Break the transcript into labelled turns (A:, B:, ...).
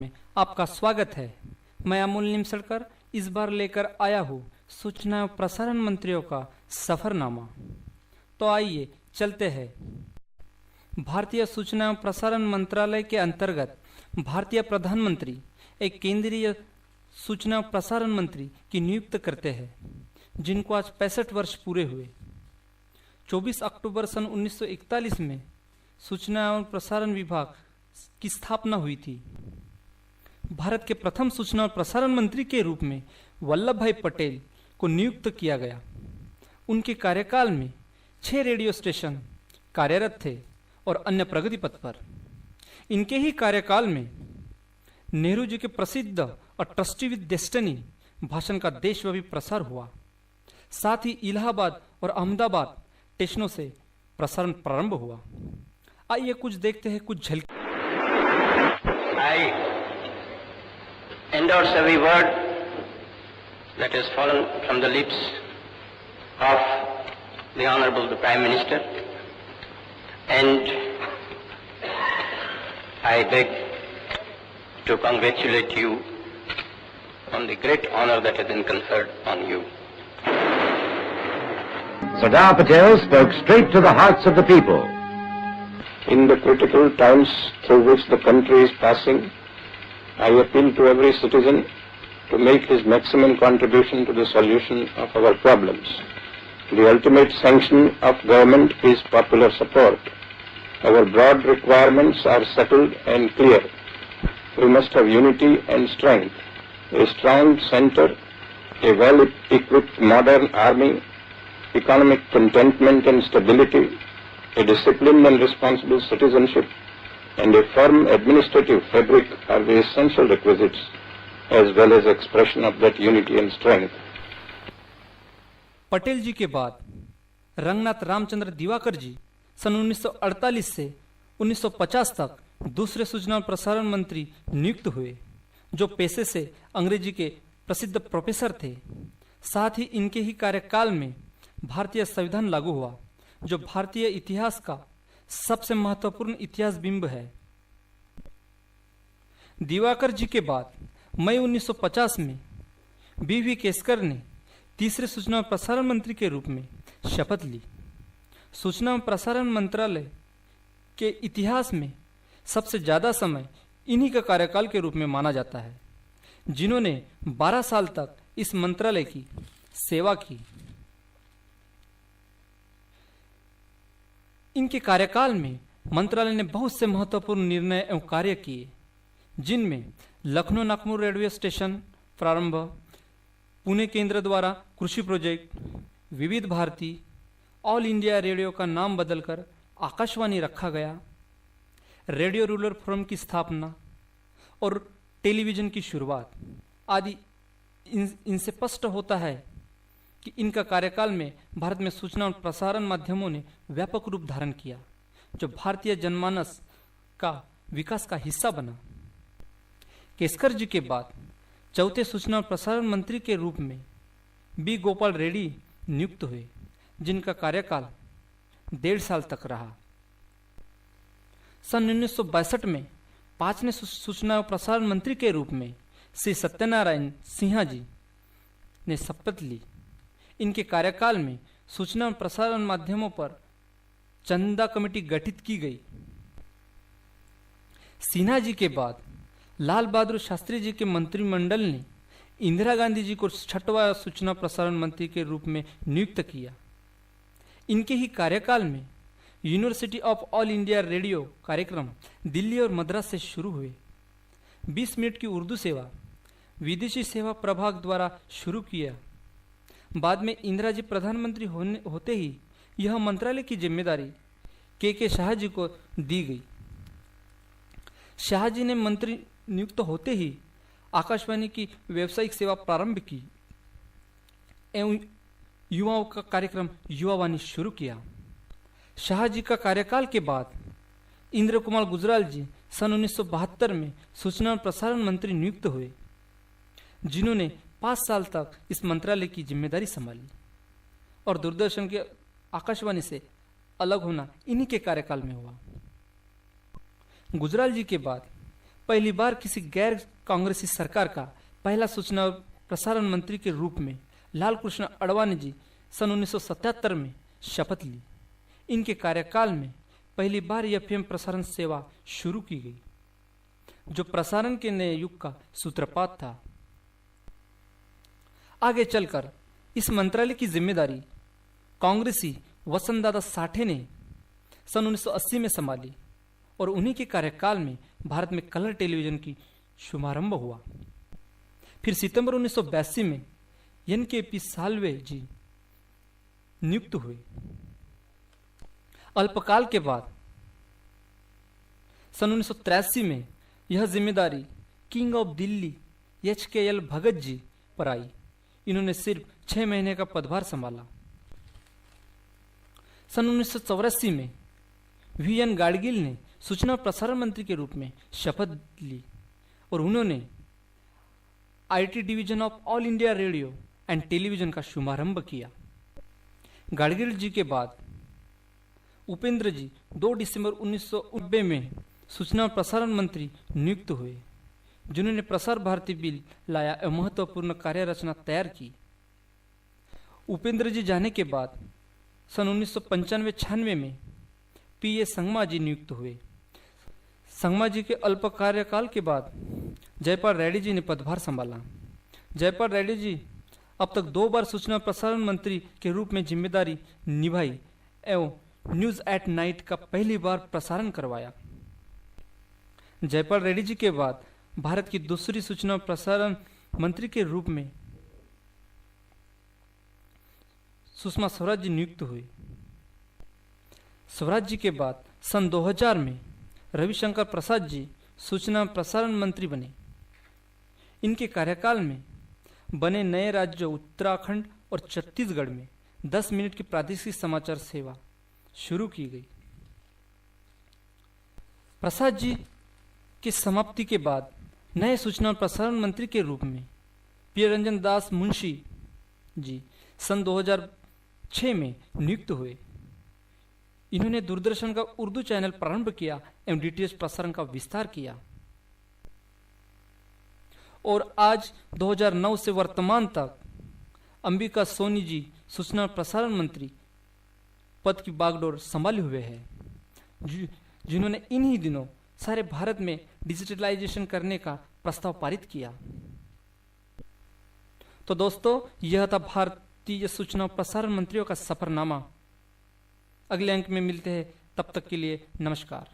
A: में आपका स्वागत है। मैं अमूल निमसड़कर इस बार लेकर आया हूँ सूचना एवं प्रसारण मंत्रियों का सफरनामा। तो आइए चलते हैं। भारतीय सूचना एवं प्रसारण मंत्रालय के अंतर्गत भारतीय प्रधानमंत्री एक केंद्रीय सूचना एवं प्रसारण मंत्री की नियुक्त करते हैं, जिनको आज 65 वर्ष पूरे हुए। 24 अक्टूबर सन 1941 में सूचना एवं प्रसारण विभाग की स्थापना हुई थी। भारत के प्रथम सूचना और प्रसारण मंत्री के रूप में वल्लभ भाई पटेल को नियुक्त किया गया। उनके कार्यकाल में 6 रेडियो स्टेशन कार्यरत थे और अन्य प्रगति पथ पर। इनके ही कार्यकाल में नेहरू जी के प्रसिद्ध और ट्रस्टी विद डेस्टिनी भाषण का देशव्यापी प्रसार हुआ। साथ ही इलाहाबाद और अहमदाबाद स्टेशनों से प्रसारण प्रारंभ हुआ। आइए कुछ देखते हैं, कुछ झलक।
B: Endorse every word that has fallen from the lips of the Honorable the Prime Minister, and I beg to congratulate you on the great honor that has been conferred on you.
C: Sardar Patel spoke straight to the hearts of the people.
D: In the critical times through which the country is passing, I appeal to every citizen to make his maximum contribution to the solution of our problems. The ultimate sanction of government is popular support. Our broad requirements are settled and clear. We must have unity and strength, a strong center, a well-equipped modern army, economic contentment and stability, a disciplined and responsible citizenship, and a firm administrative fabric are the essential requisites as well as expression of that unity and strength.
A: Patel जी के बाद रंगनाथ रामचंद्र दिवाकर जी सन 1948 से 1950 तक दूसरे सूचना और प्रसारण मंत्री नियुक्त हुए, जो पेशे से अंग्रेजी के प्रसिद्ध प्रोफेसर थे। साथ ही इनके ही कार्यकाल में भारतीय संविधान लागू हुआ, जो भारतीय इतिहास का सबसे महत्वपूर्ण इतिहास बिंब है। दिवाकर जी के बाद मई 1950 में बीवी केसकर ने तीसरे सूचना और प्रसारण मंत्री के रूप में शपथ ली। सूचना और प्रसारण मंत्रालय के इतिहास में सबसे ज्यादा समय इन्हीं का कार्यकाल के रूप में माना जाता है, जिन्होंने 12 साल तक इस मंत्रालय की सेवा की। इनके कार्यकाल में मंत्रालय ने बहुत से महत्वपूर्ण निर्णय एवं कार्य किए, जिनमें लखनऊ नागपुर रेडियो स्टेशन प्रारंभ, पुणे केंद्र द्वारा कृषि प्रोजेक्ट, विविध भारती, ऑल इंडिया रेडियो का नाम बदलकर आकाशवाणी रखा गया, रेडियो रूरल फोरम की स्थापना और टेलीविजन की शुरुआत आदि। इनसे स्पष्ट होता है कि इनका कार्यकाल में भारत में सूचना और प्रसारण माध्यमों ने व्यापक रूप धारण किया, जो भारतीय जनमानस का विकास का हिस्सा बना। केसकर जी के बाद चौथे सूचना और प्रसारण मंत्री के रूप में बी गोपाल रेड्डी नियुक्त हुए, जिनका कार्यकाल 1.5 साल तक रहा। सन 1962 में 5वें सूचना और प्रसारण मंत्री के रूप में श्री सत्यनारायण सिन्हा जी ने शपथ ली। इनके कार्यकाल में सूचना और प्रसारण माध्यमों पर चंदा कमेटी गठित की गई। सिन्हा जी के बाद लाल बहादुर शास्त्री जी के मंत्रिमंडल ने इंदिरा गांधी जी को 6वां सूचना प्रसारण मंत्री के रूप में नियुक्त किया। इनके ही कार्यकाल में university of all India radio कार्यक्रम दिल्ली और मद्रास से शुरू हुए। 20 मिनट की उर्दू सेवा विदेशी सेवा प्रभाग द्वारा शुरू किया। बाद में इंदिरा जी प्रधानमंत्री होते ही यह मंत्रालय की जिम्मेदारी के शाह जी को दी गई। शाह जी ने मंत्री नियुक्त होते ही आकाशवाणी की व्यावसायिक सेवा प्रारंभ की एवं युवाओं का कार्यक्रम युवावाणी शुरू किया। शाह जी का कार्यकाल के बाद इंद्र कुमार गुजराल जी सन 1972 में सूचना और प्रसारण मंत्री नियुक्त हुए, जिन्होंने 5 साल तक इस मंत्रालय की जिम्मेदारी संभाली और दूरदर्शन के आकाशवाणी से अलग होना इन्हीं के कार्यकाल में हुआ। गुजराल जी के बाद पहली बार किसी गैर कांग्रेसी सरकार का पहला सूचना और प्रसारण मंत्री के रूप में लालकृष्ण अडवाणी जी सन 1977 में शपथ ली। इनके कार्यकाल में पहली बार एफएम प्रसारण सेवा शुरू की गई, जो प्रसारण के नए युग का सूत्रपात था। आगे चलकर इस मंत्रालय की जिम्मेदारी कांग्रेसी वसंतदादा साठे ने सन 1980 में संभाली और उन्हीं के कार्यकाल में भारत में कलर टेलीविजन की शुभारंभ हुआ। फिर सितंबर 1982 में एनकेपी साल्वे जी नियुक्त हुए। अल्पकाल के बाद सन 1983 में यह जिम्मेदारी king of Delhi HKL Bhagat ji पर आई। इन्होंने सिर्फ 6 महीने का पदभार संभाला। सन 1984 में VN गाडगिल ने सूचना और प्रसारण मंत्री के रूप में शपथ ली और उन्होंने IT division of all India radio and television का शुभारंभ किया। गाडगिल जी के बाद उपेंद्र जी 2 दिसंबर 1990 में सूचना और प्रसारण मंत्री नियुक्त हुए, जिन्होंने प्रसार भारती बिल लाया एवं महत्वपूर्ण कार्य रचना तैयार की। उपेंद्र जी जाने के बाद सन 1995-96 में PA संगमा जी नियुक्त हुए। संगमा जी के अल्प कार्यकाल के बाद जयपाल रेड्डी जी ने पदभार संभाला। जयपाल रेड्डी जी अब तक 2 बार सूचना और प्रसारण मंत्री के रूप में जिम्मेदारी निभाई एवं न्यूज एट नाइट का पहली बार प्रसारण करवाया। जयपाल रेड्डी जी के बाद भारत की दूसरी सूचना और प्रसारण मंत्री के रूप में सुषमा स्वराज जी नियुक्त हुई। स्वराज जी के बाद सन 2000 में रविशंकर प्रसाद जी सूचना और प्रसारण मंत्री बने। इनके कार्यकाल में बने नए राज्यों उत्तराखंड और छत्तीसगढ़ में 10 मिनट की प्रादेशिक समाचार सेवा शुरू की गई। प्रसाद जी की समाप्ति के बाद नए सूचना और प्रसारण मंत्री के रूप में प्रियरंजन दास मुंशी जी सन 2006 में नियुक्त हुए। इन्होंने दूरदर्शन का उर्दू चैनल प्रारंभ किया एवं DTH प्रसारण का विस्तार किया और आज 2009 से वर्तमान तक अंबिका सोनी जी सूचना और प्रसारण मंत्री पद की बागडोर संभाले हुए हैं, जिन्होंने इन्हीं दिनों सारे भारत में डिजिटलाइजेशन करने का प्रस्ताव पारित किया। तो दोस्तों, यह था भारतीय सूचना और प्रसारण मंत्रियों का सफरनामा। अगले अंक में मिलते हैं, तब तक के लिए नमस्कार।